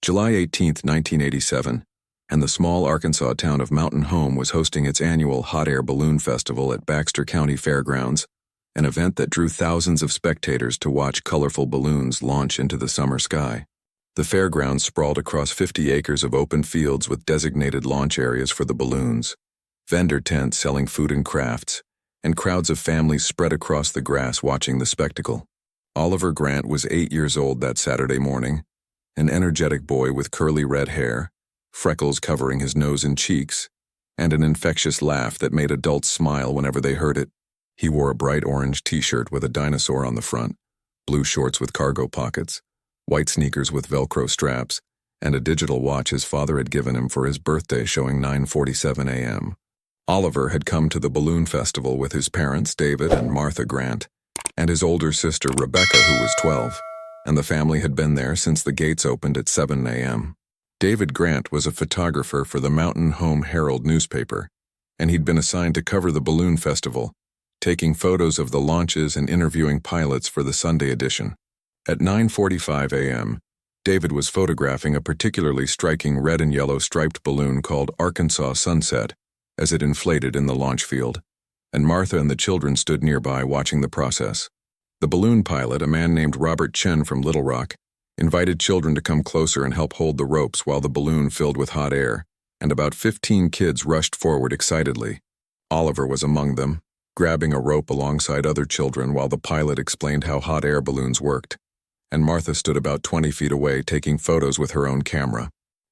July 18, 1987, and the small Arkansas town of Mountain Home was hosting its annual Hot Air Balloon Festival at Baxter County Fairgrounds, an event that drew thousands of spectators to watch colorful balloons launch into the summer sky. The fairgrounds sprawled across 50 acres of open fields with designated launch areas for the balloons, vendor tents selling food and crafts, and crowds of families spread across the grass watching the spectacle. Oliver Grant was 8 years old that Saturday morning, an energetic boy with curly red hair, freckles covering his nose and cheeks, and an infectious laugh that made adults smile whenever they heard it. He wore a bright orange t-shirt with a dinosaur on the front, blue shorts with cargo pockets, white sneakers with Velcro straps, and a digital watch his father had given him for his birthday showing 9:47 a.m. Oliver had come to the balloon festival with his parents, David and Martha Grant, and his older sister, Rebecca, who was 12, and the family had been there since the gates opened at 7 a.m. David Grant was a photographer for the Mountain Home Herald newspaper, and he'd been assigned to cover the balloon festival, taking photos of the launches and interviewing pilots for the Sunday edition. At 9:45 a.m., David was photographing a particularly striking red and yellow striped balloon called Arkansas Sunset as it inflated in the launch field, and Martha and the children stood nearby watching the process. The balloon pilot, a man named Robert Chen from Little Rock, invited children to come closer and help hold the ropes while the balloon filled with hot air, and about 15 kids rushed forward excitedly. Oliver was among them, grabbing a rope alongside other children while the pilot explained how hot air balloons worked, and Martha stood about 20 feet away taking photos with her own camera.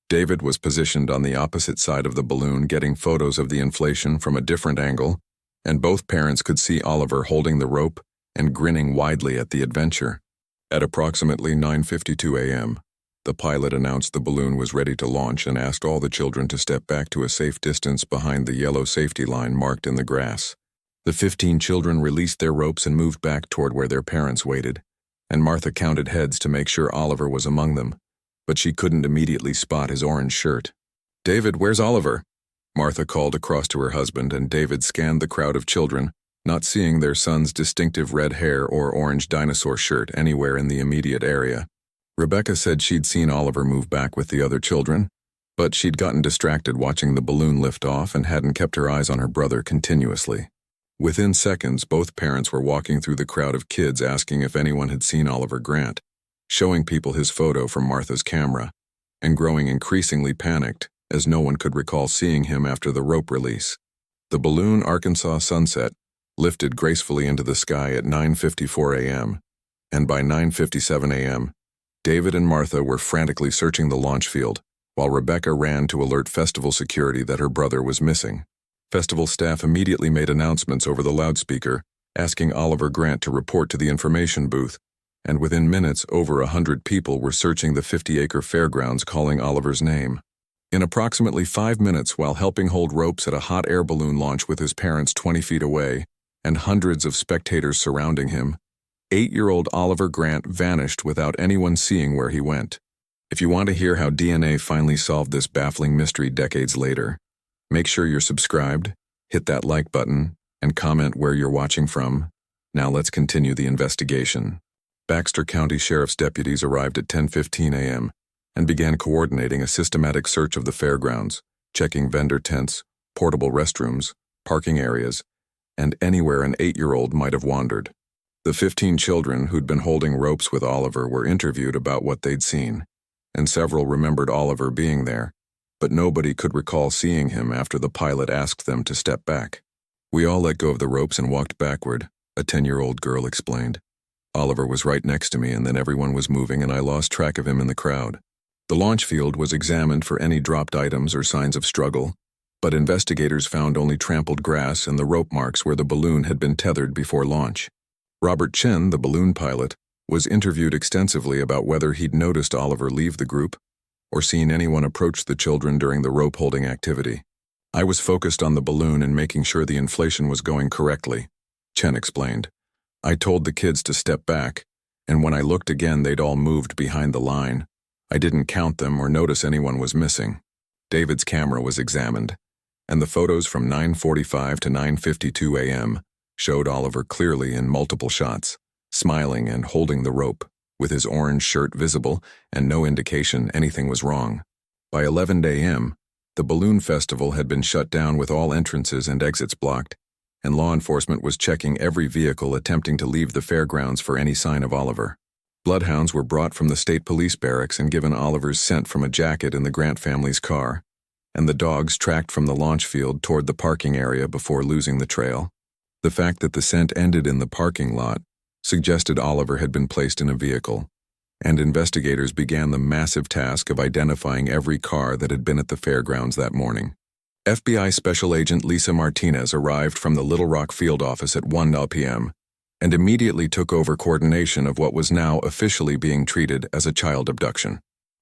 David was positioned on the opposite side of the balloon getting photos of the inflation from a different angle, and both parents could see Oliver holding the rope and grinning widely at the adventure. At approximately 9:52 a.m., the pilot announced the balloon was ready to launch and asked all the children to step back to a safe distance behind the yellow safety line marked in the grass. The 15 children released their ropes and moved back toward where their parents waited, and Martha counted heads to make sure Oliver was among them, but she couldn't immediately spot his orange shirt. "David, where's Oliver?" Martha called across to her husband, and David scanned the crowd of children, not seeing their son's distinctive red hair or orange dinosaur shirt anywhere in the immediate area. Rebecca said she'd seen Oliver move back with the other children, but she'd gotten distracted watching the balloon lift off and hadn't kept her eyes on her brother continuously. Within seconds, both parents were walking through the crowd of kids asking if anyone had seen Oliver Grant, showing people his photo from Martha's camera, and growing increasingly panicked as no one could recall seeing him after the rope release. The balloon Arkansas Sunset lifted gracefully into the sky at 9:54 a.m., and by 9:57 a.m., David and Martha were frantically searching the launch field, while Rebecca ran to alert festival security that her brother was missing. Festival staff immediately made announcements over the loudspeaker, asking Oliver Grant to report to the information booth, and within minutes, over 100 people were searching the 50-acre fairgrounds calling Oliver's name. In approximately 5 minutes, while helping hold ropes at a hot air balloon launch with his parents 20 feet away, and hundreds of spectators surrounding him, 8-year-old Oliver Grant vanished without anyone seeing where he went. If you want to hear how DNA finally solved this baffling mystery decades later, make sure you're subscribed, hit that like button, and comment where you're watching from. Now let's continue the investigation. Baxter County Sheriff's deputies arrived at 10:15 a.m. and began coordinating a systematic search of the fairgrounds, checking vendor tents, portable restrooms, parking areas, and anywhere an 8-year-old might have wandered. The 15 children who'd been holding ropes with Oliver were interviewed about what they'd seen, and several remembered Oliver being there, but nobody could recall seeing him after the pilot asked them to step back. "We all let go of the ropes and walked backward," a 10-year-old girl explained. "Oliver was right next to me, and then everyone was moving and I lost track of him in the crowd." The launch field was examined for any dropped items or signs of struggle, but investigators found only trampled grass and the rope marks where the balloon had been tethered before launch. Robert Chen, the balloon pilot, was interviewed extensively about whether he'd noticed Oliver leave the group or seen anyone approach the children during the rope-holding activity. "I was focused on the balloon and making sure the inflation was going correctly," Chen explained. "I told the kids to step back, and when I looked again they'd all moved behind the line. I didn't count them or notice anyone was missing." David's camera was examined, and the photos from 9:45 to 9:52 a.m. showed Oliver clearly in multiple shots, smiling and holding the rope, with his orange shirt visible and no indication anything was wrong. By 11 a.m., the balloon festival had been shut down with all entrances and exits blocked, and law enforcement was checking every vehicle attempting to leave the fairgrounds for any sign of Oliver. Bloodhounds were brought from the state police barracks and given Oliver's scent from a jacket in the Grant family's car, and the dogs tracked from the launch field toward the parking area before losing the trail. The fact that the scent ended in the parking lot suggested Oliver had been placed in a vehicle, and investigators began the massive task of identifying every car that had been at the fairgrounds that morning. FBI Special Agent Lisa Martinez arrived from the Little Rock field office at 1 p.m. and immediately took over coordination of what was now officially being treated as a child abduction.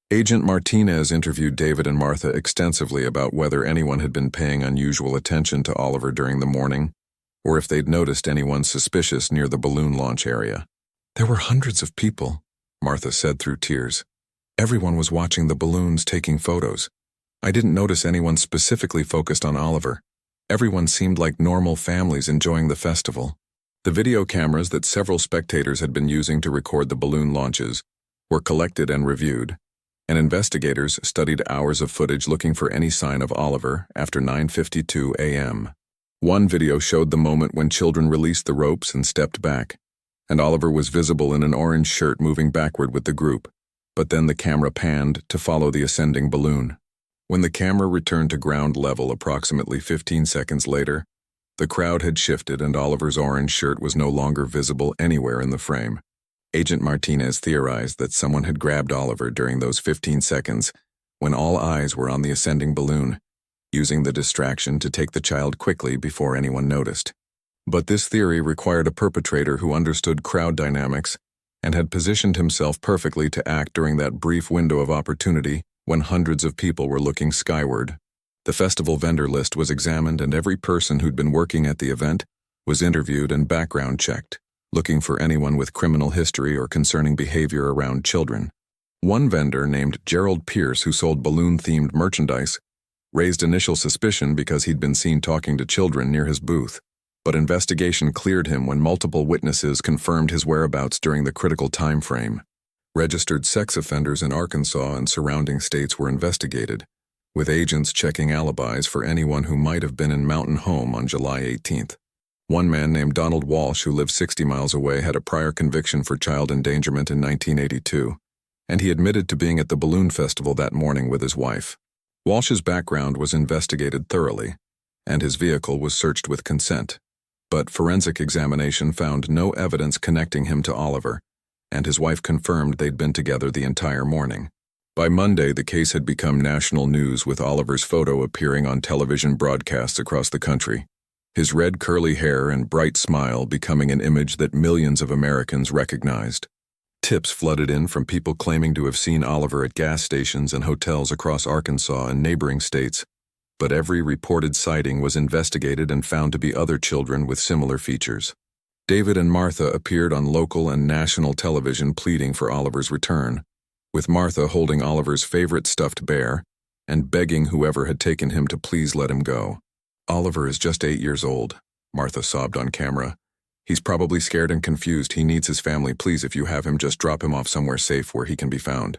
Agent Martinez interviewed David and Martha extensively about whether anyone had been paying unusual attention to Oliver during the morning, or if they'd noticed anyone suspicious near the balloon launch area. "There were hundreds of people," Martha said through tears. "Everyone was watching the balloons, taking photos. I didn't notice anyone specifically focused on Oliver. Everyone seemed like normal families enjoying the festival." The video cameras that several spectators had been using to record the balloon launches were collected and reviewed, and investigators studied hours of footage looking for any sign of Oliver after 9:52 a.m. One video showed the moment when children released the ropes and stepped back, and Oliver was visible in an orange shirt moving backward with the group, but then the camera panned to follow the ascending balloon. When the camera returned to ground level approximately 15 seconds later, the crowd had shifted and Oliver's orange shirt was no longer visible anywhere in the frame. Agent Martinez theorized that someone had grabbed Oliver during those 15 seconds when all eyes were on the ascending balloon, using the distraction to take the child quickly before anyone noticed. But this theory required a perpetrator who understood crowd dynamics and had positioned himself perfectly to act during that brief window of opportunity when hundreds of people were looking skyward. The festival vendor list was examined and every person who'd been working at the event was interviewed and background checked, looking for anyone with criminal history or concerning behavior around children. One vendor named Gerald Pierce, who sold balloon-themed merchandise, raised initial suspicion because he'd been seen talking to children near his booth, but investigation cleared him when multiple witnesses confirmed his whereabouts during the critical time frame. Registered sex offenders in Arkansas and surrounding states were investigated, with agents checking alibis for anyone who might have been in Mountain Home on July 18th. One man named Donald Walsh, who lived 60 miles away, had a prior conviction for child endangerment in 1982, and he admitted to being at the balloon festival that morning with his wife. Walsh's background was investigated thoroughly, and his vehicle was searched with consent, but forensic examination found no evidence connecting him to Oliver, and his wife confirmed they'd been together the entire morning. By Monday, the case had become national news, with Oliver's photo appearing on television broadcasts across the country, his red curly hair and bright smile becoming an image that millions of Americans recognized. Tips flooded in from people claiming to have seen Oliver at gas stations and hotels across Arkansas and neighboring states, but every reported sighting was investigated and found to be other children with similar features. David and Martha appeared on local and national television pleading for Oliver's return, with Martha holding Oliver's favorite stuffed bear and begging whoever had taken him to please let him go. "Oliver is just 8 years old," Martha sobbed on camera. "He's probably scared and confused. He needs his family. Please, if you have him, just drop him off somewhere safe where he can be found."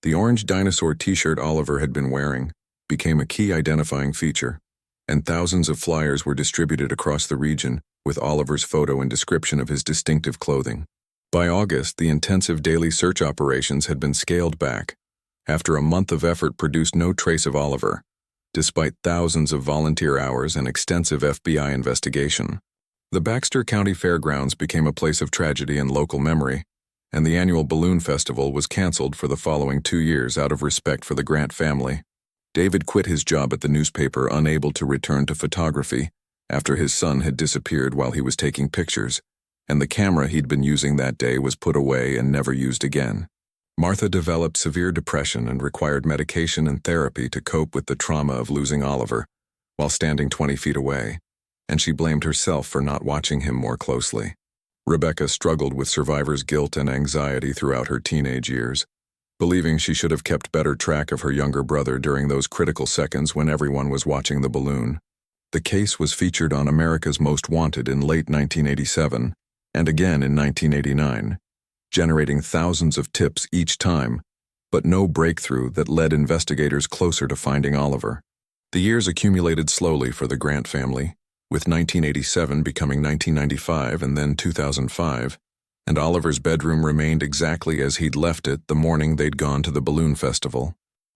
The orange dinosaur t-shirt Oliver had been wearing became a key identifying feature, and thousands of flyers were distributed across the region with Oliver's photo and description of his distinctive clothing. By August, the intensive daily search operations had been scaled back, after a month of effort produced no trace of Oliver, despite thousands of volunteer hours and extensive FBI investigation. The Baxter County Fairgrounds became a place of tragedy and local memory, and the annual balloon festival was canceled for the following 2 years out of respect for the Grant family. David quit his job at the newspaper, unable to return to photography after his son had disappeared while he was taking pictures, and the camera he'd been using that day was put away and never used again. Martha developed severe depression and required medication and therapy to cope with the trauma of losing Oliver while standing 20 feet away, and she blamed herself for not watching him more closely. Rebecca struggled with survivor's guilt and anxiety throughout her teenage years, believing she should have kept better track of her younger brother during those critical seconds when everyone was watching the balloon. The case was featured on America's Most Wanted in late 1987 and again in 1989, generating thousands of tips each time, but no breakthrough that led investigators closer to finding Oliver. The years accumulated slowly for the Grant family, with 1987 becoming 1995 and then 2005, and Oliver's bedroom remained exactly as he'd left it the morning they'd gone to the balloon festival.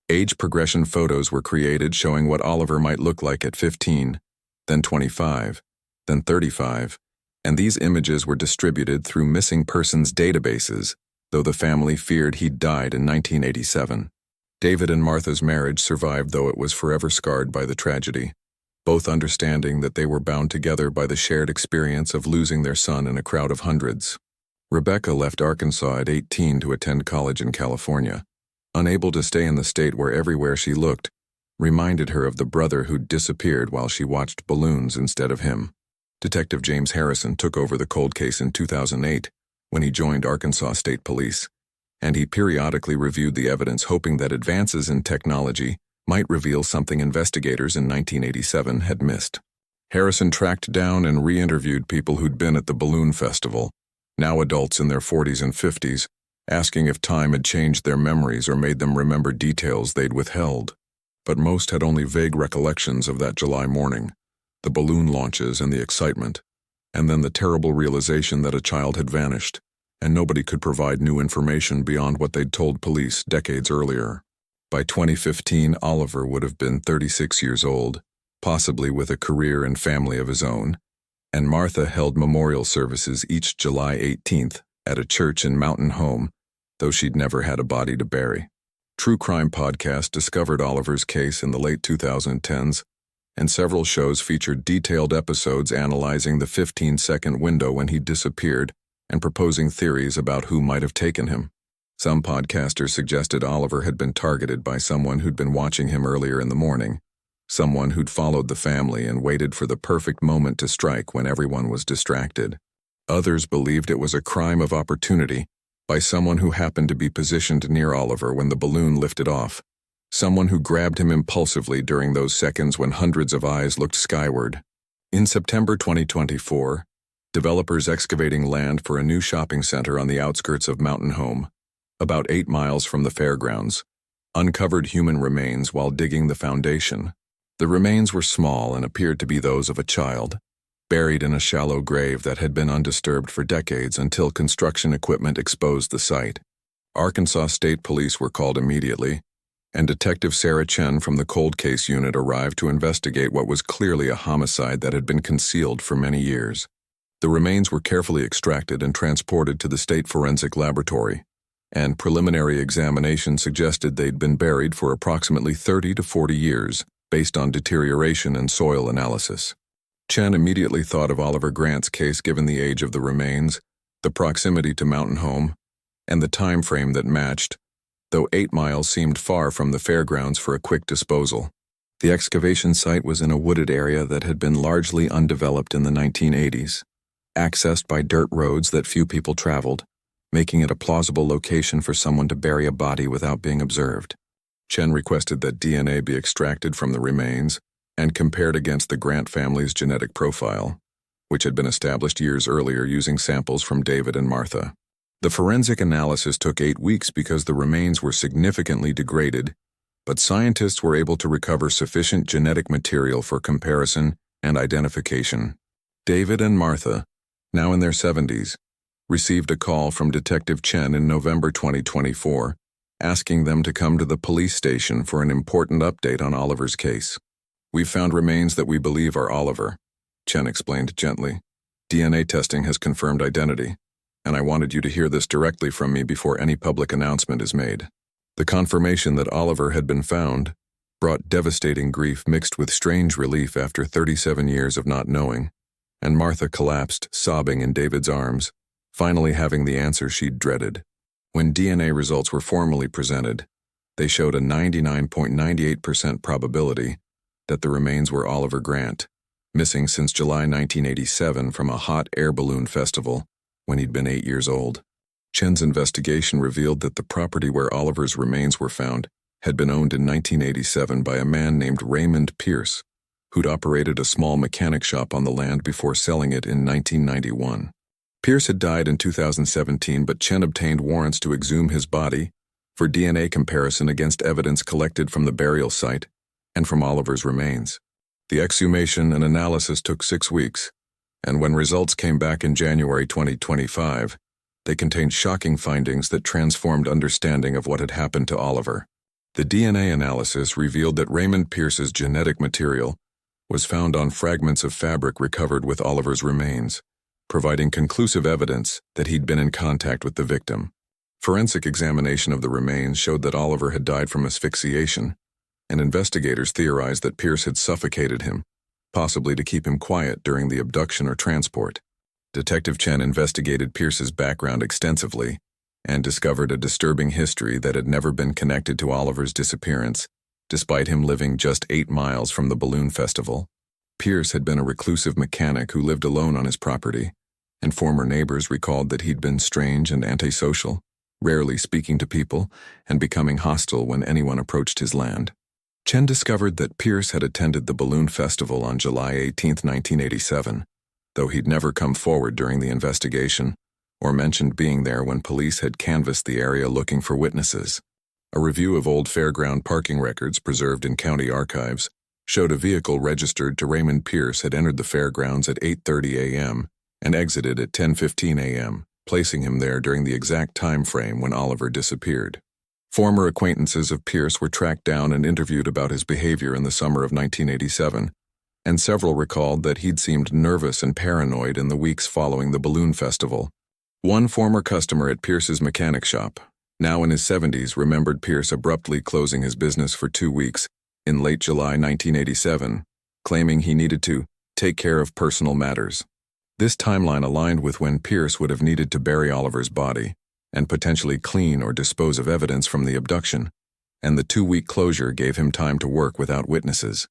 Age progression photos were created showing what Oliver might look like at 15, then 25, then 35, and these images were distributed through missing persons databases, though the family feared he'd died in 1987. David and Martha's marriage survived, though it was forever scarred by the tragedy, both understanding that they were bound together by the shared experience of losing their son in a crowd of hundreds. Rebecca left Arkansas at 18 to attend college in California. Unable to stay in the state where everywhere she looked reminded her of the brother who'd disappeared while she watched balloons instead of him. Detective James Harrison took over the cold case in 2008 when he joined Arkansas State Police, and he periodically reviewed the evidence, hoping that advances in technology might reveal something investigators in 1987 had missed. Harrison tracked down and re-interviewed people who'd been at the balloon festival, now adults in their 40s and 50s, asking if time had changed their memories or made them remember details they'd withheld. But most had only vague recollections of that July morning, the balloon launches and the excitement, and then the terrible realization that a child had vanished, and nobody could provide new information beyond what they'd told police decades earlier. By 2015, Oliver would have been 36 years old, possibly with a career and family of his own, and Martha held memorial services each July 18th at a church in Mountain Home, though she'd never had a body to bury. True crime podcasts discovered Oliver's case in the late 2010s, and several shows featured detailed episodes analyzing the 15-second window when he disappeared and proposing theories about who might have taken him. Some podcasters suggested Oliver had been targeted by someone who'd been watching him earlier in the morning, someone who'd followed the family and waited for the perfect moment to strike when everyone was distracted. Others believed it was a crime of opportunity by someone who happened to be positioned near Oliver when the balloon lifted off, someone who grabbed him impulsively during those seconds when hundreds of eyes looked skyward. In September 2024, developers excavating land for a new shopping center on the outskirts of Mountain Home, about 8 miles from the fairgrounds, uncovered human remains while digging the foundation. The remains were small and appeared to be those of a child, buried in a shallow grave that had been undisturbed for decades until construction equipment exposed the site. Arkansas State Police were called immediately, and Detective Sarah Chen from the Cold Case Unit arrived to investigate what was clearly a homicide that had been concealed for many years. The remains were carefully extracted and transported to the State Forensic Laboratory, and preliminary examination suggested they'd been buried for approximately 30 to 40 years, based on deterioration and soil analysis. Chen immediately thought of Oliver Grant's case given the age of the remains, the proximity to Mountain Home, and the time frame that matched, though 8 miles seemed far from the fairgrounds for a quick disposal. The excavation site was in a wooded area that had been largely undeveloped in the 1980s, accessed by dirt roads that few people traveled, making it a plausible location for someone to bury a body without being observed. Chen requested that DNA be extracted from the remains and compared against the Grant family's genetic profile, which had been established years earlier using samples from David and Martha. The forensic analysis took 8 weeks because the remains were significantly degraded, but scientists were able to recover sufficient genetic material for comparison and identification. David and Martha, now in their 70s, received a call from Detective Chen in November 2024, asking them to come to the police station for an important update on Oliver's case. "We've found remains that we believe are Oliver," Chen explained gently. "DNA testing has confirmed identity, and I wanted you to hear this directly from me before any public announcement is made." The confirmation that Oliver had been found brought devastating grief mixed with strange relief after 37 years of not knowing, and Martha collapsed, sobbing in David's arms, finally having the answer she'd dreaded. When DNA results were formally presented, they showed a 99.98% probability that the remains were Oliver Grant, missing since July 1987 from a hot air balloon festival when he'd been 8 years old. Chen's investigation revealed that the property where Oliver's remains were found had been owned in 1987 by a man named Raymond Pierce, who'd operated a small mechanic shop on the land before selling it in 1991. Pierce had died in 2017, but Chen obtained warrants to exhume his body for DNA comparison against evidence collected from the burial site and from Oliver's remains. The exhumation and analysis took 6 weeks, and when results came back in January 2025, they contained shocking findings that transformed understanding of what had happened to Oliver. The DNA analysis revealed that Raymond Pierce's genetic material was found on fragments of fabric recovered with Oliver's remains, providing conclusive evidence that he'd been in contact with the victim. Forensic examination of the remains showed that Oliver had died from asphyxiation, and investigators theorized that Pierce had suffocated him, possibly to keep him quiet during the abduction or transport. Detective Chen investigated Pierce's background extensively and discovered a disturbing history that had never been connected to Oliver's disappearance, despite him living just 8 miles from the balloon festival. Pierce had been a reclusive mechanic who lived alone on his property, and former neighbors recalled that he'd been strange and antisocial, rarely speaking to people and becoming hostile when anyone approached his land. Chen discovered that Pierce had attended the balloon festival on July 18, 1987, though he'd never come forward during the investigation or mentioned being there when police had canvassed the area looking for witnesses. A review of old fairground parking records preserved in county archives showed a vehicle registered to Raymond Pierce had entered the fairgrounds at 8:30 a.m. and exited at 10:15 a.m., placing him there during the exact time frame when Oliver disappeared. Former acquaintances of Pierce were tracked down and interviewed about his behavior in the summer of 1987, and several recalled that he'd seemed nervous and paranoid in the weeks following the balloon festival. One former customer at Pierce's mechanic shop, now in his 70s, remembered Pierce abruptly closing his business for 2 weeks in late July 1987, claiming he needed to take care of personal matters. This timeline aligned with when Pierce would have needed to bury Oliver's body and potentially clean or dispose of evidence from the abduction, and the 2-week closure gave him time to work without witnesses.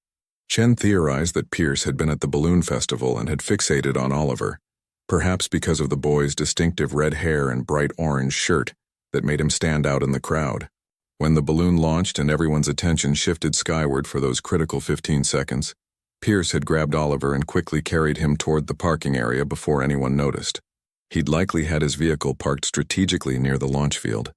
Chen theorized that Pierce had been at the balloon festival and had fixated on Oliver, perhaps because of the boy's distinctive red hair and bright orange shirt that made him stand out in the crowd. When the balloon launched and everyone's attention shifted skyward for those critical 15 seconds, Pierce had grabbed Oliver and quickly carried him toward the parking area before anyone noticed. He'd likely had his vehicle parked strategically near the launch field,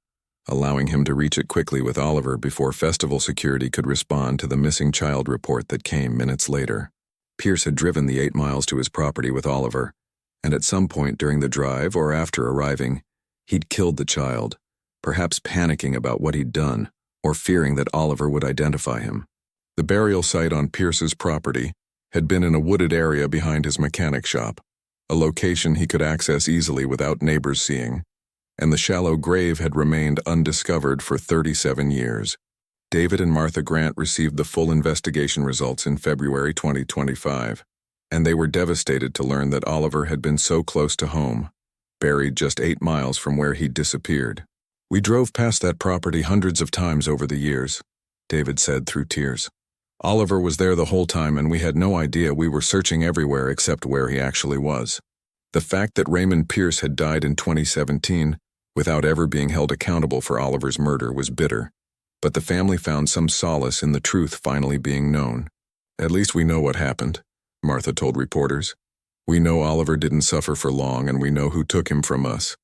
allowing him to reach it quickly with Oliver before festival security could respond to the missing child report that came minutes later. Pierce had driven the 8 miles to his property with Oliver, and at some point during the drive or after arriving, he'd killed the child, perhaps panicking about what he'd done or fearing that Oliver would identify him. The burial site on Pierce's property had been in a wooded area behind his mechanic shop, a location he could access easily without neighbors seeing, and the shallow grave had remained undiscovered for 37 years. David and Martha Grant received the full investigation results in February 2025, and they were devastated to learn that Oliver had been so close to home, buried just 8 miles from where he'd disappeared. "We drove past that property hundreds of times over the years," David said through tears. "Oliver was there the whole time and we had no idea. We were searching everywhere except where he actually was." The fact that Raymond Pierce had died in 2017 without ever being held accountable for Oliver's murder was bitter, but the family found some solace in the truth finally being known. "At least we know what happened," Martha told reporters. "We know Oliver didn't suffer for long and we know who took him from us,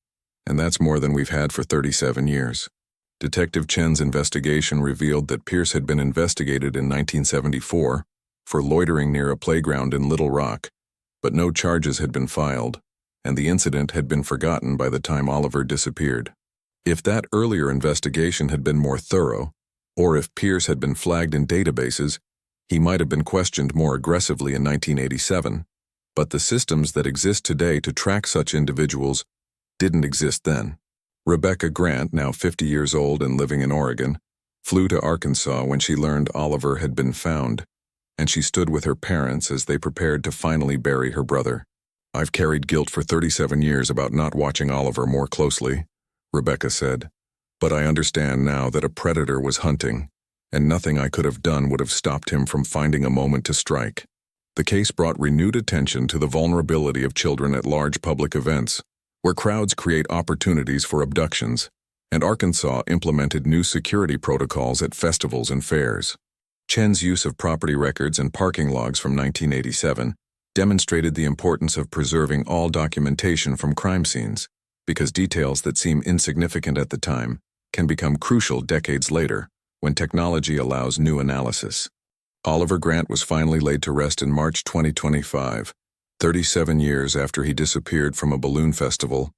and that's more than we've had for 37 years. Detective Chen's investigation revealed that Pierce had been investigated in 1974 for loitering near a playground in Little Rock, but no charges had been filed, and the incident had been forgotten by the time Oliver disappeared. If that earlier investigation had been more thorough, or if Pierce had been flagged in databases, he might have been questioned more aggressively in 1987, but the systems that exist today to track such individuals didn't exist then. Rebecca Grant, now 50 years old and living in Oregon, flew to Arkansas when she learned Oliver had been found, and she stood with her parents as they prepared to finally bury her brother. "I've carried guilt for 37 years about not watching Oliver more closely," Rebecca said, "but I understand now that a predator was hunting, and nothing I could have done would have stopped him from finding a moment to strike." The case brought renewed attention to the vulnerability of children at large public events, where crowds create opportunities for abductions, and Arkansas implemented new security protocols at festivals and fairs. Chen's use of property records and parking logs from 1987 demonstrated the importance of preserving all documentation from crime scenes, because details that seem insignificant at the time can become crucial decades later when technology allows new analysis. Oliver Grant was finally laid to rest in March 2025, 37 years after he disappeared from a balloon festival,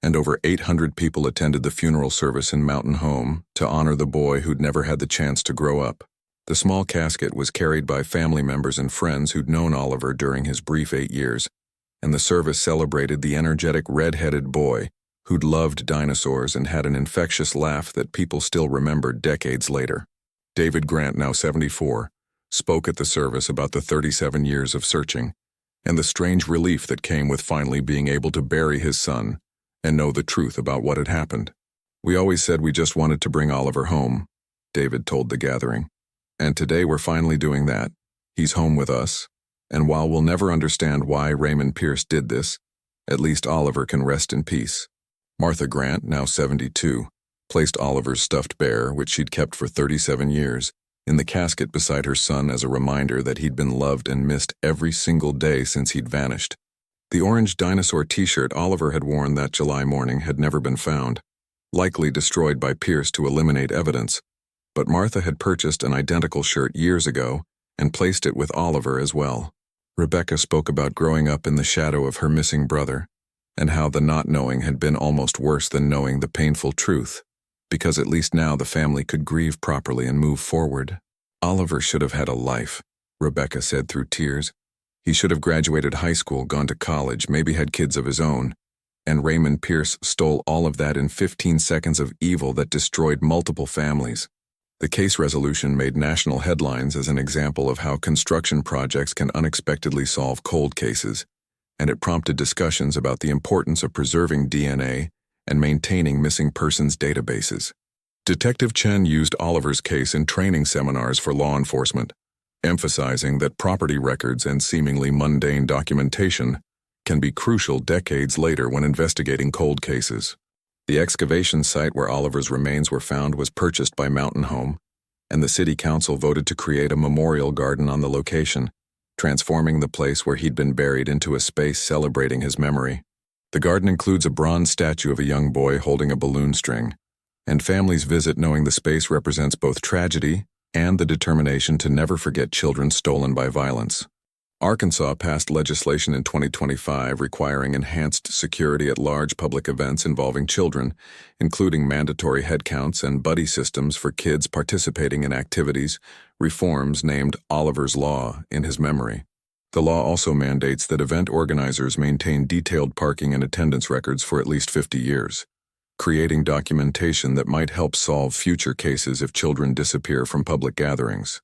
and over 800 people attended the funeral service in Mountain Home to honor the boy who'd never had the chance to grow up. The small casket was carried by family members and friends who'd known Oliver during his brief 8 years, and the service celebrated the energetic red-headed boy who'd loved dinosaurs and had an infectious laugh that people still remembered decades later. David Grant, now 74, spoke at the service about the 37 years of searching and the strange relief that came with finally being able to bury his son and know the truth about what had happened. "We always said we just wanted to bring Oliver home," David told the gathering. "And today we're finally doing that. He's home with us, and while we'll never understand why Raymond Pierce did this, at least Oliver can rest in peace." Martha Grant, now 72, placed Oliver's stuffed bear, which she'd kept for 37 years, in the casket beside her son as a reminder that he'd been loved and missed every single day since he'd vanished. The orange dinosaur t-shirt Oliver had worn that July morning had never been found, likely destroyed by Pierce to eliminate evidence, but Martha had purchased an identical shirt years ago and placed it with Oliver as well. Rebecca spoke about growing up in the shadow of her missing brother, and how the not knowing had been almost worse than knowing the painful truth, because at least now the family could grieve properly and move forward. "Oliver should have had a life," Rebecca said through tears. "He should have graduated high school, gone to college, maybe had kids of his own. And Raymond Pierce stole all of that in 15 seconds of evil that destroyed multiple families." The case resolution made national headlines as an example of how construction projects can unexpectedly solve cold cases, and it prompted discussions about the importance of preserving DNA and maintaining missing persons databases. Detective Chen used Oliver's case in training seminars for law enforcement, emphasizing that property records and seemingly mundane documentation can be crucial decades later when investigating cold cases. The excavation site where Oliver's remains were found was purchased by Mountain Home, and the city council voted to create a memorial garden on the location, transforming the place where he'd been buried into a space celebrating his memory. The garden includes a bronze statue of a young boy holding a balloon string, and families visit knowing the space represents both tragedy and the determination to never forget children stolen by violence. Arkansas passed legislation in 2025 requiring enhanced security at large public events involving children, including mandatory headcounts and buddy systems for kids participating in activities, reforms named Oliver's Law in his memory. The law also mandates that event organizers maintain detailed parking and attendance records for at least 50 years, creating documentation that might help solve future cases if children disappear from public gatherings.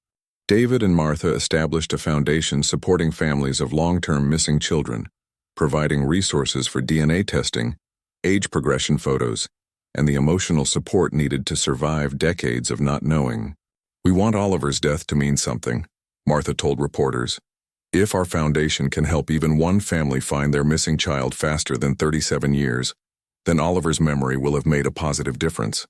David and Martha established a foundation supporting families of long-term missing children, providing resources for DNA testing, age progression photos, and the emotional support needed to survive decades of not knowing. "We want Oliver's death to mean something," Martha told reporters. "If our foundation can help even one family find their missing child faster than 37 years, then Oliver's memory will have made a positive difference."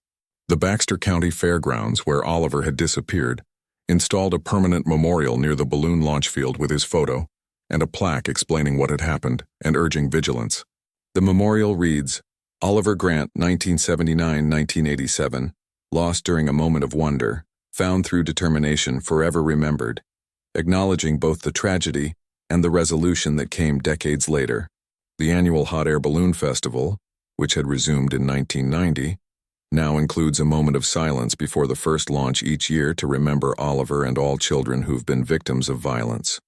The Baxter County Fairgrounds, where Oliver had disappeared, installed a permanent memorial near the balloon launch field with his photo and a plaque explaining what had happened and urging vigilance. The memorial reads, "Oliver Grant, 1979-1987, lost during a moment of wonder, found through determination, forever remembered," acknowledging both the tragedy and the resolution that came decades later. The annual Hot Air Balloon Festival, which had resumed in 1990, now includes a moment of silence before the first launch each year to remember Oliver and all children who've been victims of violence.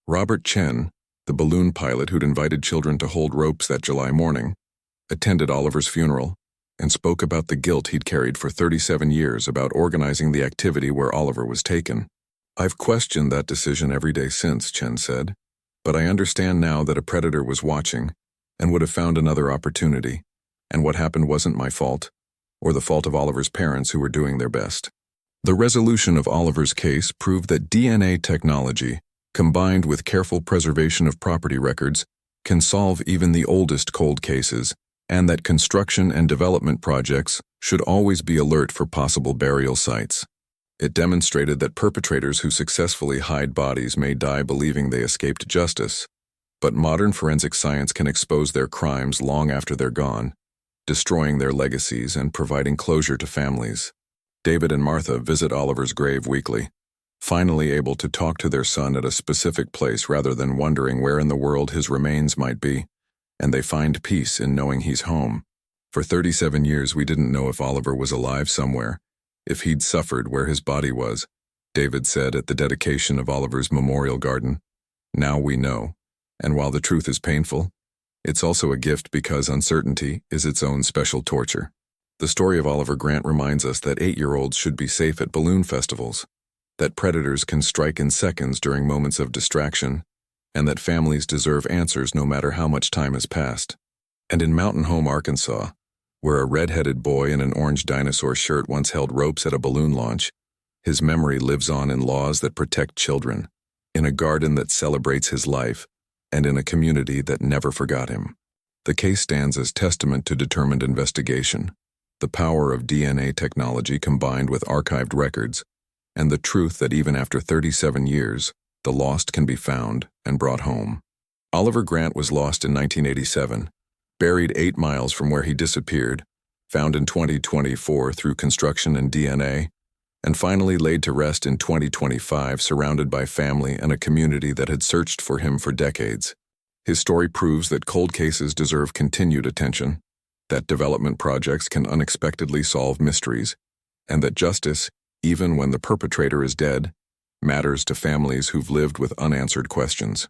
Robert Chen, the balloon pilot who'd invited children to hold ropes that July morning, attended Oliver's funeral and spoke about the guilt he'd carried for 37 years about organizing the activity where Oliver was taken. "I've questioned that decision every day since," Chen said, "but I understand now that a predator was watching and would have found another opportunity, and what happened wasn't my fault, or the fault of Oliver's parents who were doing their best." The resolution of Oliver's case proved that DNA technology, combined with careful preservation of property records, can solve even the oldest cold cases, and that construction and development projects should always be alert for possible burial sites. It demonstrated that perpetrators who successfully hide bodies may die believing they escaped justice, But modern forensic science can expose their crimes long after they're gone, destroying their legacies and providing closure to families. David and Martha visit Oliver's grave weekly, finally able to talk to their son at a specific place rather than wondering where in the world his remains might be, and they find peace in knowing he's home. For 37 years we didn't know if Oliver was alive somewhere, if he'd suffered where his body was, David said at the dedication of Oliver's memorial garden. Now we know, and while the truth is painful, it's also a gift because uncertainty is its own special torture. The story of Oliver Grant reminds us that 8-year-olds should be safe at balloon festivals, that predators can strike in seconds during moments of distraction, and that families deserve answers no matter how much time has passed. And in Mountain Home, Arkansas, where a red-headed boy in an orange dinosaur shirt once held ropes at a balloon launch, his memory lives on in laws that protect children, in a garden that celebrates his life, and in a community that never forgot him. The case stands as testament to determined investigation, the power of DNA technology combined with archived records, and the truth that even after 37 years, the lost can be found and brought home. Oliver Grant was lost in 1987, buried 8 miles from where he disappeared, found in 2024 through construction and DNA, and finally laid to rest in 2025 surrounded by family and a community that had searched for him for decades. His story proves that cold cases deserve continued attention, that development projects can unexpectedly solve mysteries, and that justice, even when the perpetrator is dead, matters to families who've lived with unanswered questions.